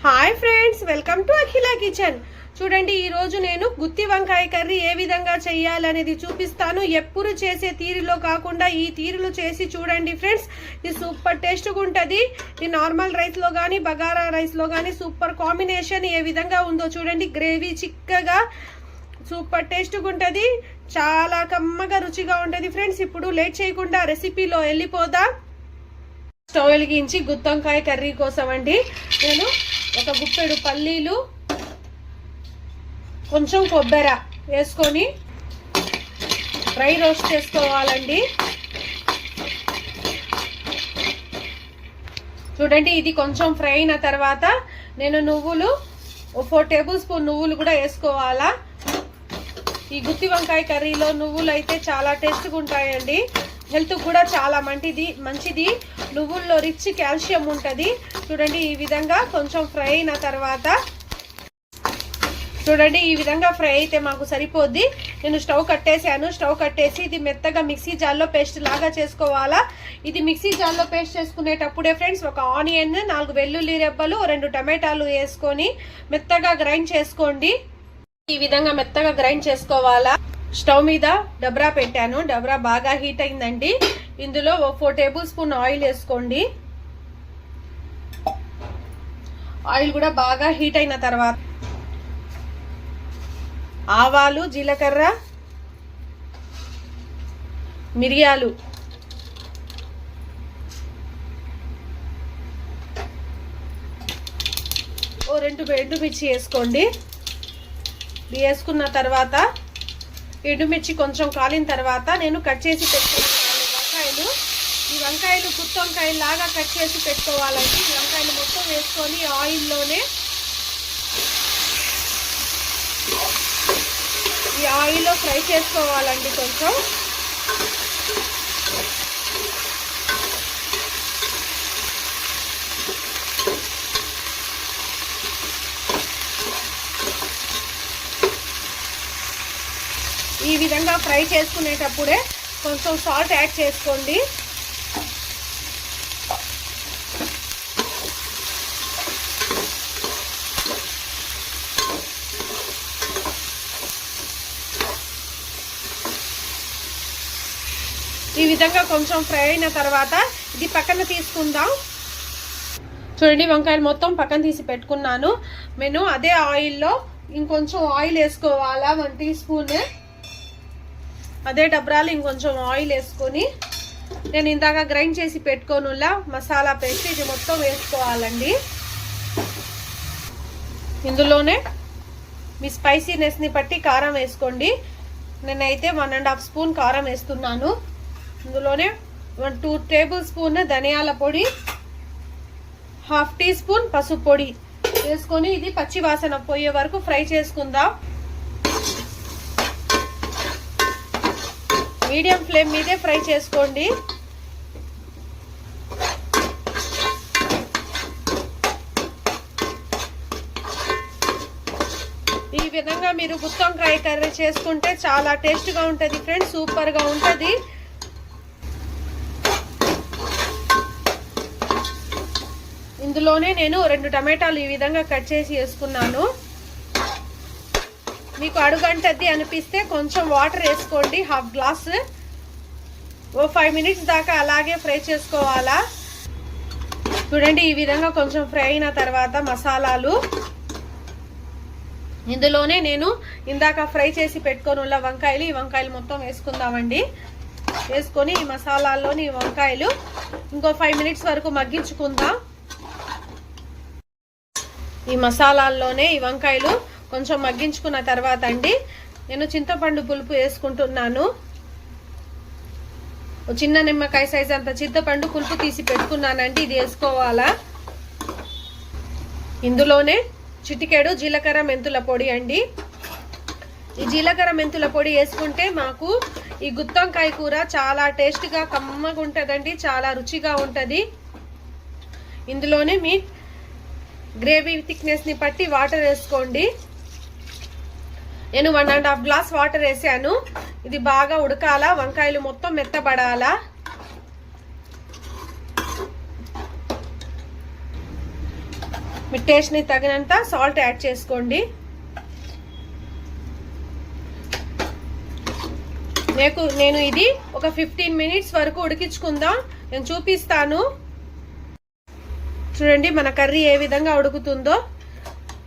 Hi friends, welcome to Akhila kitchen. చూడండి, ఈ రోజు నేను గుత్తి వంకాయ కర్రీ ఏ విధంగా చేయాలనేది చూపిస్తాను. ఎప్పుడు చేసే తీరులో కాకుండా ఈ తీరులో చేసి చూడండి ఫ్రెండ్స్. ఇది సూపర్ టేస్ట్గా ఉంటుంది. ఇది నార్మల్ రైస్లో కానీ బగారా రైస్లో కానీ సూపర్ కాంబినేషన్. ఏ విధంగా ఉందో చూడండి. గ్రేవీ చిక్కగా సూపర్ టేస్ట్గా ఉంటుంది. చాలా కమ్మగా రుచిగా ఉంటుంది ఫ్రెండ్స్. ఇప్పుడు లేట్ చేయకుండా రెసిపీలో వెళ్ళిపోదాం. స్టవ్ వెలిగించి గుత్తి వంకాయ కర్రీ కోసం అండి నేను ఒక గుప్పెడు పల్లీలు, కొంచెం కొబ్బరి వేసుకొని డ్రై రోస్ట్ చేసుకోవాలండి. చూడండి, ఇది కొంచెం ఫ్రై అయిన తర్వాత నేను నువ్వులు 4 టేబుల్ స్పూన్ నువ్వులు కూడా వేసుకోవాలా. ఈ గుత్తి వంకాయ కర్రీలో నువ్వులు అయితే చాలా టేస్ట్గా ఉంటాయండి. హెల్త్ కూడా చాలా మంచిది. నువ్వుల్లో రిచ్ కాల్షియం ఉంటుంది. చూడండి, ఈ విధంగా కొంచెం ఫ్రై అయిన తర్వాత చూడండి, ఈ విధంగా ఫ్రై అయితే మాకు సరిపోద్ది. నేను స్టవ్ కట్టేసాను. స్టవ్ కట్టేసి ఇది మెత్తగా మిక్సీ జార్లో పేస్ట్ లాగా చేసుకోవాలా. ఇది మిక్సీ జార్లో పేస్ట్ చేసుకునేటప్పుడే ఫ్రెండ్స్ ఒక ఆనియన్, 4 వెల్లుల్లి రెబ్బలు, 2 టమాటాలు వేసుకొని మెత్తగా గ్రైండ్ చేసుకోండి. ఈ విధంగా మెత్తగా గ్రైండ్ చేసుకోవాలా. స్టవ్ మీద డబ్రా పెట్టాను. డబ్రా బాగా హీట్ అయిందండి. ఇందులో 4 టేబుల్ స్పూన్ ఆయిల్ వేసుకోండి. ఆయిల్ కూడా బాగా హీట్ అయిన తర్వాత ఆవాలు, జీలకర్ర, మిరియాలు, ఓ 2 ఎండుమిర్చి వేసుకోండి. వేసుకున్న తర్వాత ఎండుమిర్చి కొంచెం కాలిన తర్వాత నేను కట్ చేసి పెట్టుకున్న వంకాయలు, ఈ వంకాయలు గుత్తి వంకాయలు లాగా కట్ చేసి పెట్టుకోవాలండి. ఈ వంకాయలు మొత్తం వేసుకొని ఆయిల్లోనే ఈ ఆయిల్లో ఫ్రై చేసుకోవాలండి. కొంచెం ఈ విధంగా ఫ్రై చేసుకునేటప్పుడే కొంచెం సాల్ట్ యాడ్ చేసుకోండి. ఈ విధంగా కొంచెం ఫ్రై అయిన తర్వాత ఇది పక్కన తీసుకుందాం. చూడండి, వంకాయలు మొత్తం పక్కన తీసి పెట్టుకున్నాను. నేను అదే ఆయిల్లో ఇంకొంచెం ఆయిల్ వేసుకోవాలా. 1 టీ స్పూన్ అదే డబ్రాలు ఇంకొంచెం ఆయిల్ వేసుకొని నేను ఇందాక గ్రైండ్ చేసి పెట్టుకోనులా మసాలా పేస్ట్ ఇది మొత్తం వేసుకోవాలండి. ఇందులోనే మీ స్పైసీనెస్ని బట్టి కారం వేసుకోండి. నేనైతే 1.5 స్పూన్ కారం వేస్తున్నాను. ఇందులోనే 2 టేబుల్ స్పూన్ ధనియాల పొడి, 1/2 టీ స్పూన్ పసుపు పొడి వేసుకొని ఇది పచ్చి వాసన పోయే వరకు ఫ్రై చేసుకుందాం. మీడియం ఫ్లేమ్ మీదే ఫ్రై చేసుకోండి. ఈ విధంగా మీరు గుత్తి వంకాయ కర్రీ చేసుకుంటే చాలా టేస్ట్గా ఉంటుంది ఫ్రెండ్స్. సూపర్గా ఉంటుంది. ఇందులోనే నేను 2 టమాటాలు ఈ విధంగా కట్ చేసి వేసుకున్నాను. మీకు అడుగంటది అనిపిస్తే కొంచెం వాటర్ వేసుకోండి. 1/2 గ్లాస్. ఓ 5 మినిట్స్ దాకా అలాగే ఫ్రై చేసుకోవాలా. చూడండి, ఈ విధంగా కొంచెం ఫ్రై అయిన తర్వాత మసాలాలు ఇందులోనే నేను ఇందాక ఫ్రై చేసి పెట్టుకొని ఉన్న వంకాయలు, ఈ వంకాయలు మొత్తం వేసుకుందామండి. వేసుకొని ఈ మసాలాల్లోని ఈ వంకాయలు ఇంకో 5 మినిట్స్ వరకు మగ్గించుకుందాం. ఈ మసాలాల్లోనే ఈ వంకాయలు కొంచెం మగ్గించుకున్న తర్వాత అండి నేను చింతపండు పులుపు వేసుకుంటున్నాను. చిన్న నిమ్మకాయ సైజ్ అంత చింతపండు పులుపు తీసి పెట్టుకున్నానండి. ఇది వేసుకోవాలా. ఇందులోనే చిటికెడు జీలకర్ర మెంతుల పొడి అండి. ఈ జీలకర్ర మెంతుల పొడి వేసుకుంటే మాకు ఈ గుత్తి వంకాయ కూర చాలా టేస్ట్గా కమ్మగా ఉంటుందండి. చాలా రుచిగా ఉంటుంది. ఇందులోనే మీ గ్రేవీ థిక్నెస్ని బట్టి వాటర్ వేసుకోండి. నేను 1.5 గ్లాస్ వాటర్ వేసాను. ఇది బాగా ఉడకాలా. వంకాయలు మొత్తం మెత్తబడాలా. మీ టేస్ట్ని తగినంత సాల్ట్ యాడ్ చేసుకోండి. నేను ఇది ఒక 15 మినిట్స్ వరకు ఉడికించుకుందాం. నేను చూపిస్తాను. చూడండి మన కర్రీ ఏ విధంగా ఉడుకుతుందో.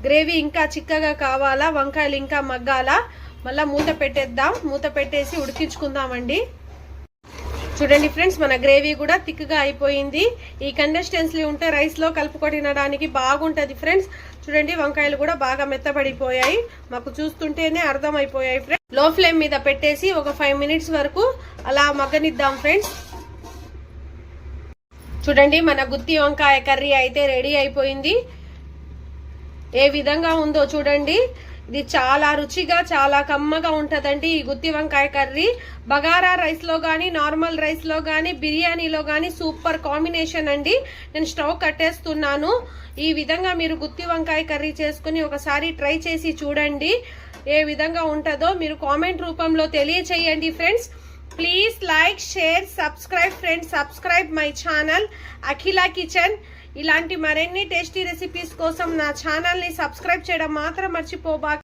గ్రేవీ ఇంకా చిక్కగా కావాలా, వంకాయలు ఇంకా మగ్గాలా. మళ్ళీ మూత పెట్టేద్దాం. మూత పెట్టేసి ఉడికించుకుందామండి. చూడండి ఫ్రెండ్స్, మన గ్రేవీ కూడా థిక్గా అయిపోయింది. ఈ కన్సిస్టెన్సీ ఉంటే రైస్లో కలుపుకొని తినడానికి బాగుంటుంది ఫ్రెండ్స్. చూడండి వంకాయలు కూడా బాగా మెత్తబడిపోయాయి. మాకు చూస్తుంటేనే అర్థమైపోయాయి ఫ్రెండ్స్. లో ఫ్లేమ్ మీద పెట్టేసి ఒక 5 మినిట్స్ వరకు అలా మగ్గనిద్దాం ఫ్రెండ్స్. చూడండి మన గుత్తి వంకాయ కర్రీ అయితే రెడీ అయిపోయింది. ఏ విధంగా ఉందో చూడండి. ఇది చాలా రుచిగా చాలా కమ్మగా ఉంటుందండి ఈ గుత్తి వంకాయ కర్రీ. బగారా రైస్లో కానీ నార్మల్ రైస్లో కానీ బిర్యానీలో కానీ సూపర్ కాంబినేషన్ అండి. నేను స్టవ్ కట్టేస్తున్నాను. ఈ విధంగా మీరు గుత్తి వంకాయ కర్రీ చేసుకుని ఒకసారి ట్రై చేసి చూడండి. ఏ విధంగా ఉంటుందో మీరు కామెంట్ రూపంలో తెలియచేయండి friends. Please like, share, subscribe friends. Subscribe my channel Akhila kitchen. ఇలాంటి మరిన్ని టేస్టీ రెసిపీస్ కోసం నా ఛానల్ని సబ్స్క్రైబ్ చేయడం మాత్రం మర్చిపోబాకండి.